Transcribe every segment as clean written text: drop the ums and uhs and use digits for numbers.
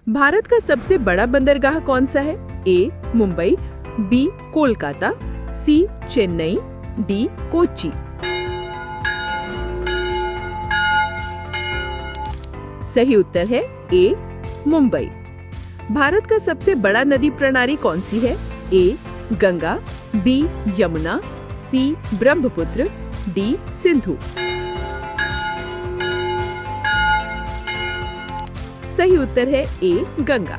भारत का सबसे बड़ा बंदरगाह कौन सा है? ए मुंबई, बी कोलकाता, सी चेन्नई, डी कोच्चि। सही उत्तर है ए मुंबई। भारत का सबसे बड़ा नदी प्रणाली कौन सी है? ए गंगा, बी यमुना, सी ब्रह्मपुत्र, डी सिंधु। सही उत्तर है ए गंगा।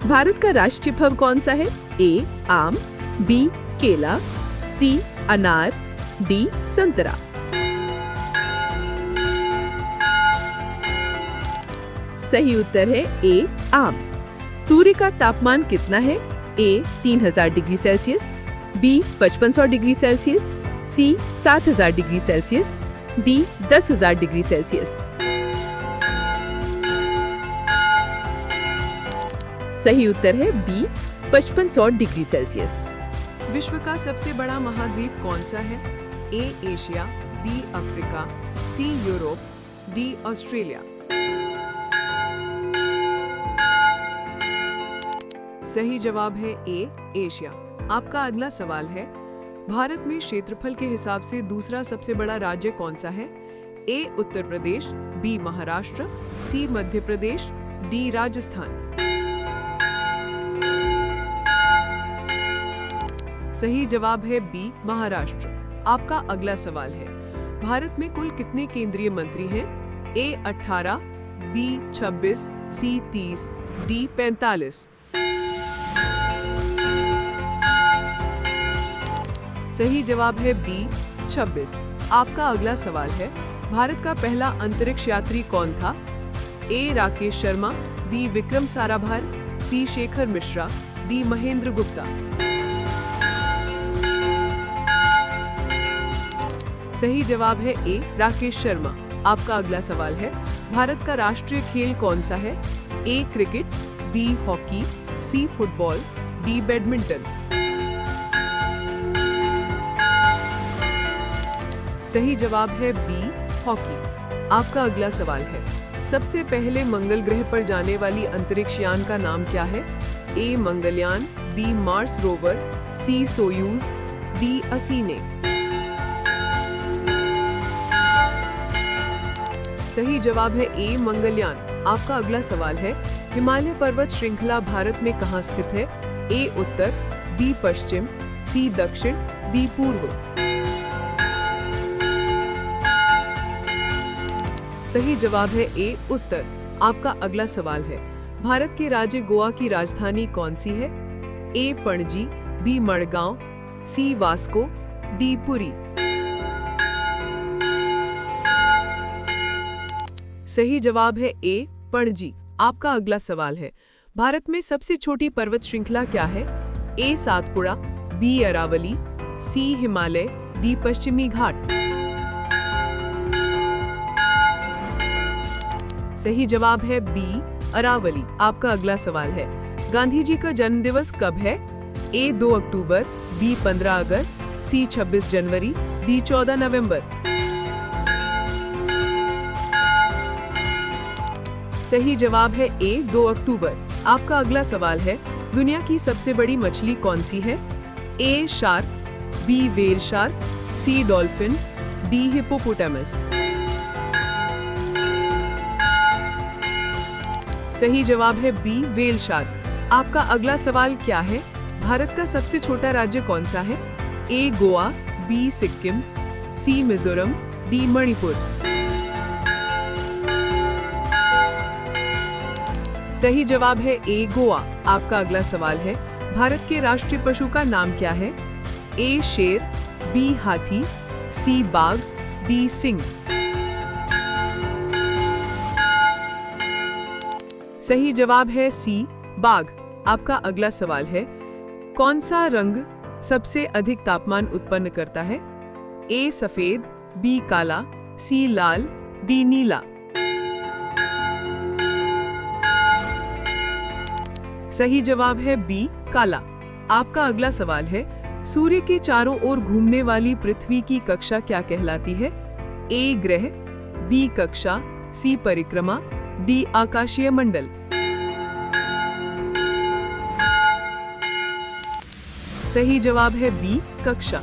भारत का राष्ट्रीय फल कौन सा है? ए आम, बी केला, सी अनार, डी संतरा। सही उत्तर है ए आम। सूर्य का तापमान कितना है? A 3000 degree Celsius, B 5500 degree Celsius, C 7000 degree Celsius, D 10000 degree Celsius. सही उत्तर है बी 5500 डिग्री सेल्सियस। विश्व का सबसे बड़ा महाद्वीप कौन सा है? A Asia, B Africa, C Europe, D Australia. सही जवाब है ए एशिया। आपका अगला सवाल है, भारत में क्षेत्रफल के हिसाब से दूसरा सबसे बड़ा राज्य कौन सा है? ए उत्तर प्रदेश, बी महाराष्ट्र, सी मध्य प्रदेश, डी राजस्थान। सही जवाब है बी महाराष्ट्र। आपका अगला सवाल है, भारत में कुल कितने केंद्रीय मंत्री हैं? ए 18, बी 26, सी 30, डी 45। सही जवाब है बी 26। आपका अगला सवाल है, भारत का पहला अंतरिक्ष यात्री कौन था? ए राकेश शर्मा, बी विक्रम साराभाई, सी शेखर मिश्रा, डी महेंद्र गुप्ता। सही जवाब है ए राकेश शर्मा। आपका अगला सवाल है, भारत का राष्ट्रीय खेल कौन सा है? A cricket, B hockey, C football, D badminton. सही जवाब है बी हॉकी। आपका अगला सवाल है, सबसे पहले मंगल ग्रह पर जाने वाली अंतरिक्ष यान का नाम क्या है? ए मंगलयान, बी मार्स रोवर, सी सोयूज, डी असीने। सही जवाब है ए मंगलयान। आपका अगला सवाल है, हिमालय पर्वत श्रृंखला भारत में कहाँ स्थित है? ए उत्तर, बी पश्चिम, सी दक्षिण, डी पूर्व। सही जवाब है ए उत्तर। आपका अगला सवाल है, भारत के राज्य गोवा की राजधानी कौन सी है? ए पणजी, बी मडगांव, सी वास्को, डी पुरी। सही जवाब है ए पणजी। आपका अगला सवाल है, भारत में सबसे छोटी पर्वत श्रृंखला क्या है? ए सातपुड़ा, बी अरावली, सी हिमालय, डी पश्चिमी घाट। सही जवाब है बी अरावली। आपका अगला सवाल है, गांधी जी का जन्म दिवस कब है? ए 2 अक्टूबर, बी 15 अगस्त, सी 26 जनवरी, डी 14 नवंबर। सही जवाब है ए 2 अक्टूबर। आपका अगला सवाल है, दुनिया की सबसे बड़ी मछली कौन सी है? ए शार्क, बी व्हेल शार्क, सी डॉल्फिन, डी हिप्पोपोटामस। सही जवाब है बी व्हेल शार्क। आपका अगला सवाल क्या है, भारत का सबसे छोटा राज्य कौन सा है? ए गोवा, बी सिक्किम, सी मिजोरम, डी मणिपुर। सही जवाब है ए गोवा। आपका अगला सवाल है, भारत के राष्ट्रीय पशु का नाम क्या है? ए शेर, बी हाथी, सी बाघ, डी सिंह। सही जवाब है सी बाघ। आपका अगला सवाल है, कौन सा रंग सबसे अधिक तापमान उत्पन्न करता है? ए सफेद, बी काला, सी लाल, डी नीला। सही जवाब है बी काला। आपका अगला सवाल है, सूर्य के चारों ओर घूमने वाली पृथ्वी की कक्षा क्या कहलाती है? ए ग्रह, बी कक्षा, सी परिक्रमा, डी आकाशीय मंडल। सही जवाब है बी कक्षा।